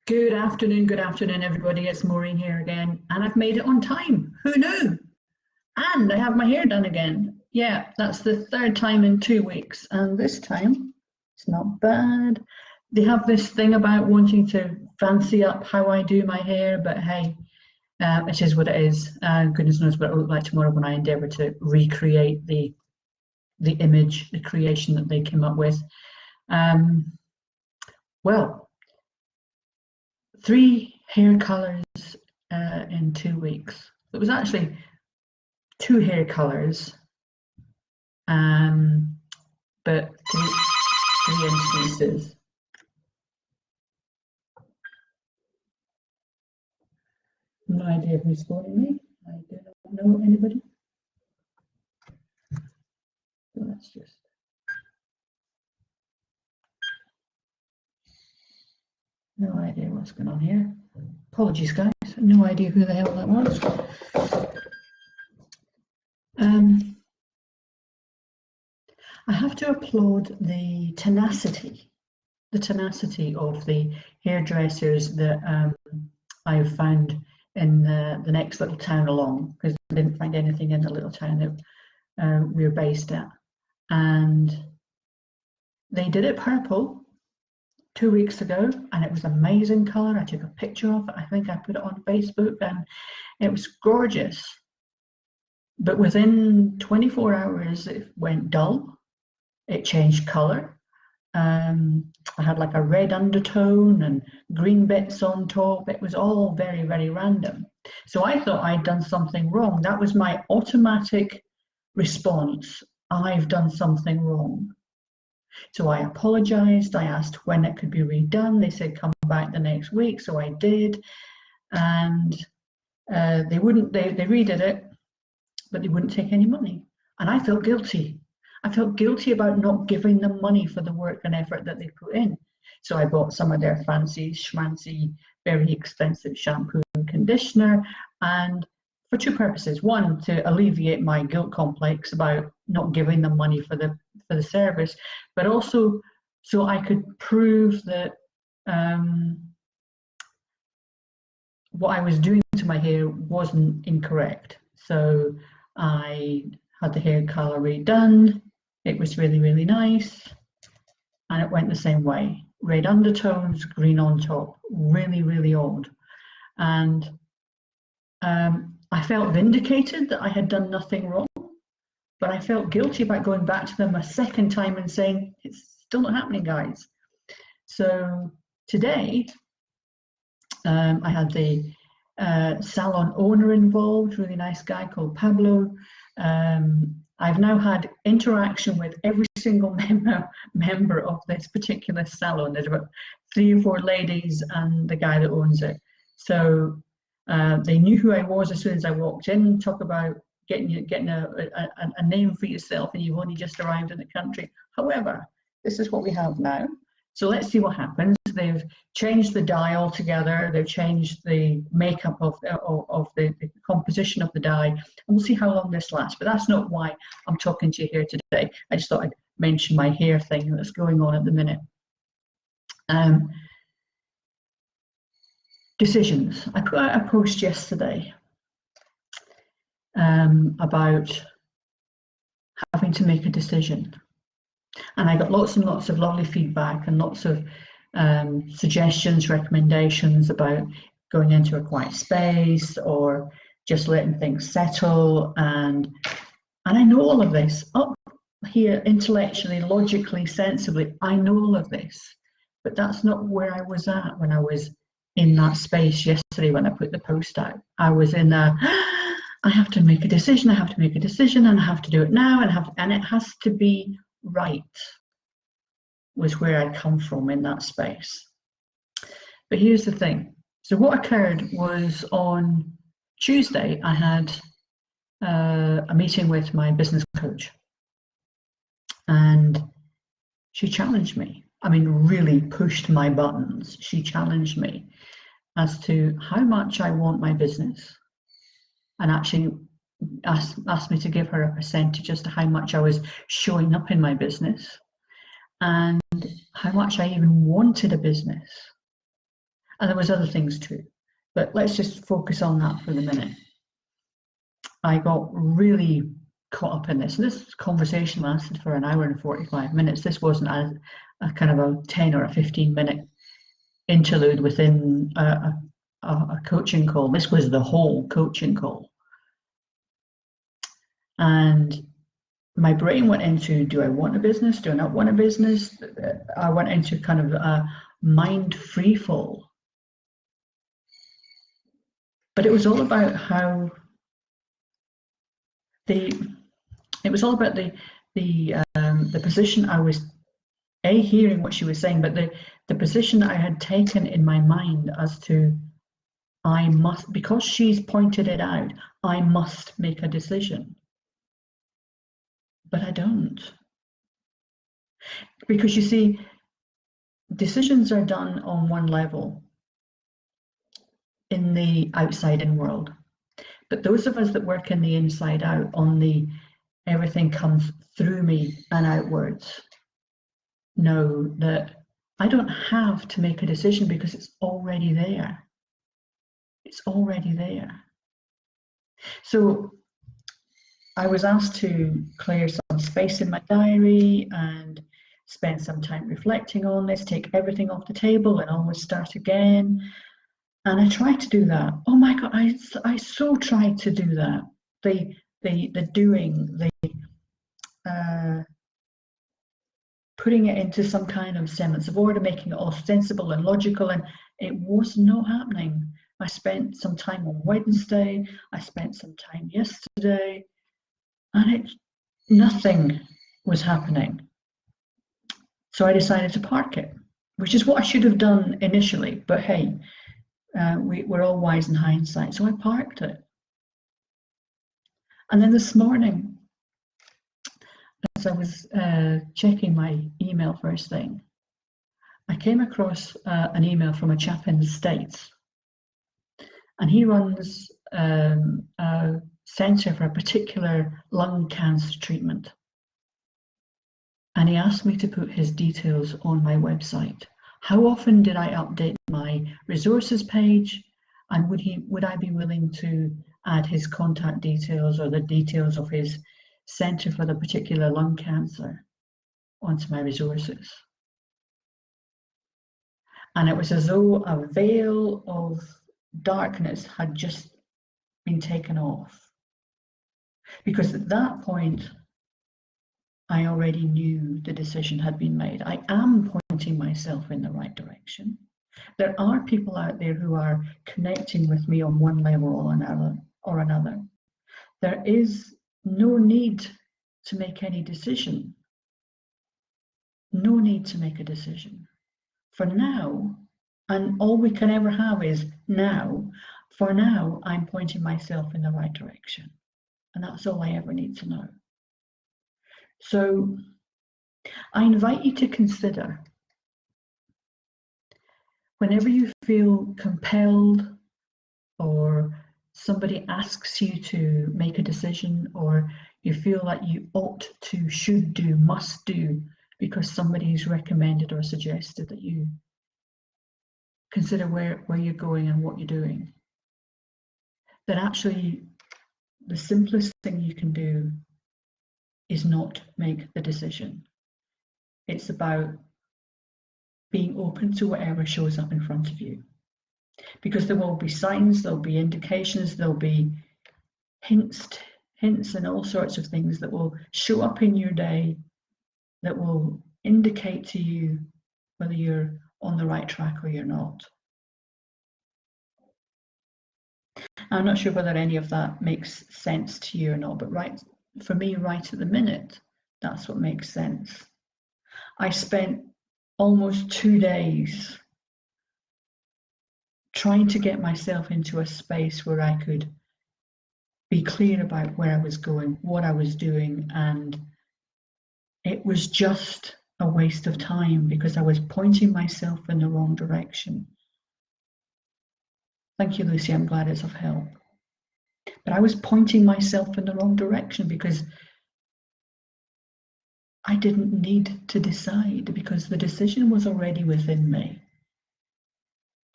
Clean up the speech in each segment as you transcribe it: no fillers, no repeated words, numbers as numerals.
Good afternoon, everybody. It's Maureen here again, and I've made it on time. Who knew? And I have my hair done again. Yeah, that's the third time in 2 weeks, and this time it's not bad. They have this thing about wanting to fancy up how I do my hair, but hey, it is what it is. Goodness knows what it will look like tomorrow when I endeavour to recreate the image, the creation that they came up with. Well. 3 hair colours in 2 weeks. It was actually 2 hair colours, but 3 instances. No idea who's phoning me. I do not know anybody. So let's just. No idea what's going on here. Apologies, guys. No idea who the hell that was. I have to applaud the tenacity of the hairdressers that I've found in the next little town along, because I didn't find anything in the little town that we're based at. And they did it purple 2 weeks ago, and it was amazing colour. I took a picture of it. I think I put it on Facebook, and it was gorgeous. But within 24 hours, it went dull. It changed colour. I had like a red undertone and green bits on top. It was all very, very random. So I thought I'd done something wrong. That was my automatic response. I've done something wrong. So I apologised. I asked when it could be redone. They said come back the next week. So I did, and they wouldn't. They redid it, but they wouldn't take any money. And I felt guilty. I felt guilty about not giving them money for the work and effort that they put in. So I bought some of their fancy schmancy, very expensive shampoo and conditioner, and for 2 purposes. One, to alleviate my guilt complex about not giving them money for the service, but also so I could prove that what I was doing to my hair wasn't incorrect. So I had the hair colour redone. It was really, really nice, and it went the same way. Red undertones, green on top. Really, really odd. And I felt vindicated that I had done nothing wrong, but I felt guilty about going back to them a second time and saying, it's still not happening, guys. So today, I had the salon owner involved, really nice guy called Pablo. I've now had interaction with every single member of this particular salon. There's about 3 or 4 ladies and the guy that owns it. So they knew who I was as soon as I walked in. Talk about getting a name for yourself, and you've only just arrived in the country. However, this is what we have now. So let's see what happens. They've changed the dye altogether. They've changed the makeup of the composition of the dye, and we'll see how long this lasts. But that's not why I'm talking to you here today. I just thought I'd mention my hair thing that's going on at the minute. Decisions. I put out a post yesterday about having to make a decision, and I got lots and lots of lovely feedback and lots of suggestions, recommendations about going into a quiet space or just letting things settle. And I know all of this up here, intellectually, logically, sensibly. I know all of this, but that's not where I was at when I was in that space yesterday when I put the post out. I was in a, I have to make a decision, I have to make a decision, and I have to do it now, and it has to be right, was where I come from in that space. But here's the thing. So what occurred was on Tuesday, I had a meeting with my business coach, and she challenged me. I mean, really pushed my buttons. She challenged me as to how much I want my business, and actually asked me to give her a percentage as to how much I was showing up in my business and how much I even wanted a business. And there was other things too, but let's just focus on that for the minute. I got really caught up in this, and this conversation lasted for an hour and 45 minutes. This wasn't a kind of a 10 or a 15-minute interlude within a coaching call. This was the whole coaching call. And my brain went into, do I want a business? Do I not want a business? I went into kind of a mind free fall. But it was all about how it was all about the position I was hearing what she was saying, but the position I had taken in my mind as to, I must, because she's pointed it out, I must make a decision. But I don't. Because you see, decisions are done on one level in the outside-in world. But those of us that work in the inside out, on the everything comes through me and outwards, know that I don't have to make a decision because it's already there. It's already there. So I was asked to clear some space in my diary and spend some time reflecting on this, take everything off the table and always start again. And I tried to do that. Oh my God, I so tried to do that. The doing, putting it into some kind of semblance of order, making it all sensible and logical, and it was not happening. I spent some time on Wednesday, I spent some time yesterday, and nothing was happening. So I decided to park it, which is what I should have done initially, but hey, we're all wise in hindsight, so I parked it. And then this morning, as I was checking my email first thing, I came across an email from a chap in the States, and he runs a centre for a particular lung cancer treatment. And he asked me to put his details on my website. How often did I update my resources page? And would I be willing to add his contact details or the details of his centre for the particular lung cancer onto my resources? And it was as though a veil of darkness had just been taken off. Because at that point, I already knew the decision had been made. I am pointing myself in the right direction. There are people out there who are connecting with me on one level or another. There is no need to make any decision. No need to make a decision. For now, and all we can ever have is now, for now, I'm pointing myself in the right direction. And that's all I ever need to know. So I invite you to consider, whenever you feel compelled or somebody asks you to make a decision, or you feel like you ought to, should do, must do, because somebody's recommended or suggested that you consider where you're going and what you're doing, that actually the simplest thing you can do is not make the decision. It's about being open to whatever shows up in front of you. Because there will be signs, there'll be indications, there'll be hints and all sorts of things that will show up in your day that will indicate to you whether you're on the right track or you're not. I'm not sure whether any of that makes sense to you or not, but for me, right at the minute, that's what makes sense. I spent almost 2 days trying to get myself into a space where I could be clear about where I was going, what I was doing, and it was just a waste of time because I was pointing myself in the wrong direction. Thank you, Lucy, I'm glad it's of help. But I was pointing myself in the wrong direction because I didn't need to decide, because the decision was already within me.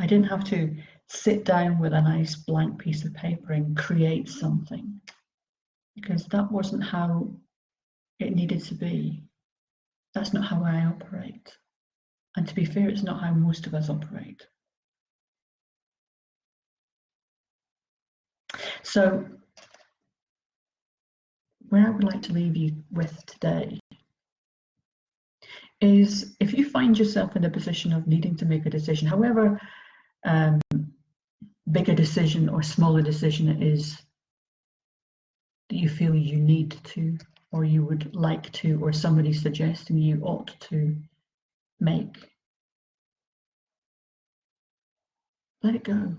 I didn't have to sit down with a nice blank piece of paper and create something, because that wasn't how it needed to be. That's not how I operate. And to be fair, it's not how most of us operate. So, where I would like to leave you with today is, if you find yourself in a position of needing to make a decision, however big a decision or smaller decision it is that you feel you need to, or you would like to, or somebody suggesting you ought to make, let it go.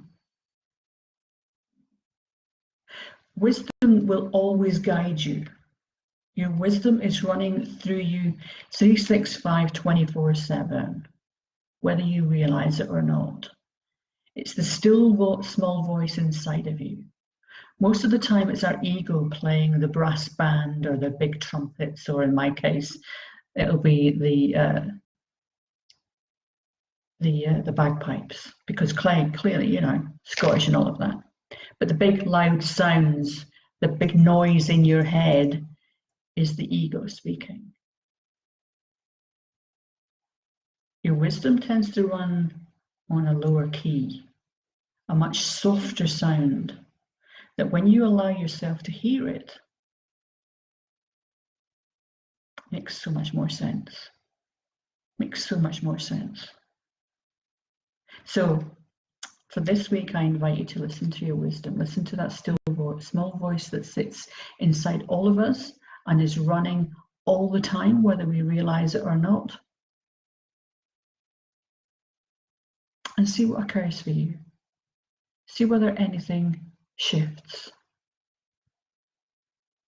Wisdom will always guide you. Your wisdom is running through you 365, 24/7, whether you realize it or not. It's the still small voice inside of you. Most of the time it's our ego playing the brass band or the big trumpets, or in my case, it'll be the bagpipes, because clearly, you know, Scottish and all of that. But the big loud sounds, the big noise in your head is the ego speaking. Your wisdom tends to run on a lower key, a much softer sound, that when you allow yourself to hear it, makes so much more sense. Makes so much more sense. So for this week, I invite you to listen to your wisdom. Listen to that still voice, small voice that sits inside all of us and is running all the time, whether we realize it or not. And see what occurs for you. See whether anything shifts.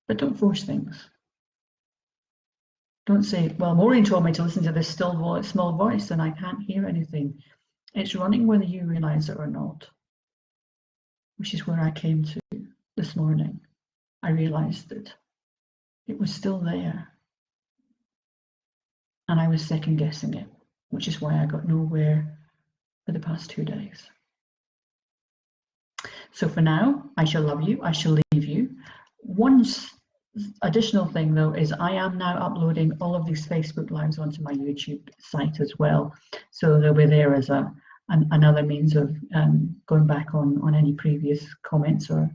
But don't force things. Don't say, well, Maureen told me to listen to this small voice and I can't hear anything. It's running whether you realize it or not, which is where I came to this morning. I realized that it was still there and I was second guessing it, which is why I got nowhere for the past 2 days. So for now, I shall love you. I shall leave you. One additional thing though is I am now uploading all of these Facebook Lives onto my YouTube site as well. So they'll be there as another means of going back on any previous comments or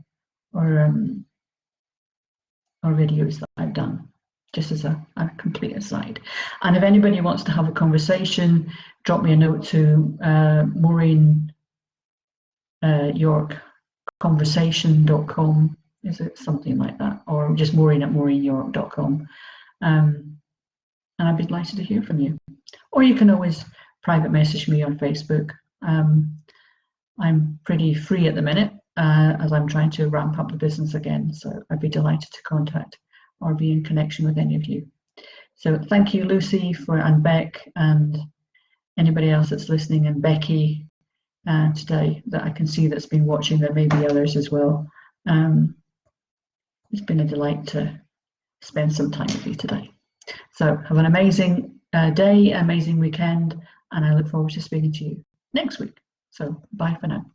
videos that I've done, just as a complete aside. And if anybody wants to have a conversation, drop me a note to Maureen York conversation.com, is it something like that, or just maureen@maureenyork.com, and I'd be delighted to hear from you. Or you can always private message me on Facebook. I'm pretty free at the minute as I'm trying to ramp up the business again, so I'd be delighted to contact or be in connection with any of you. So thank you, Lucy, and Beck, and anybody else that's listening, and Becky today that I can see that's been watching. There may be others as well. It's been a delight to spend some time with you today. So have an amazing day, amazing weekend, and I look forward to speaking to you next week. So bye for now.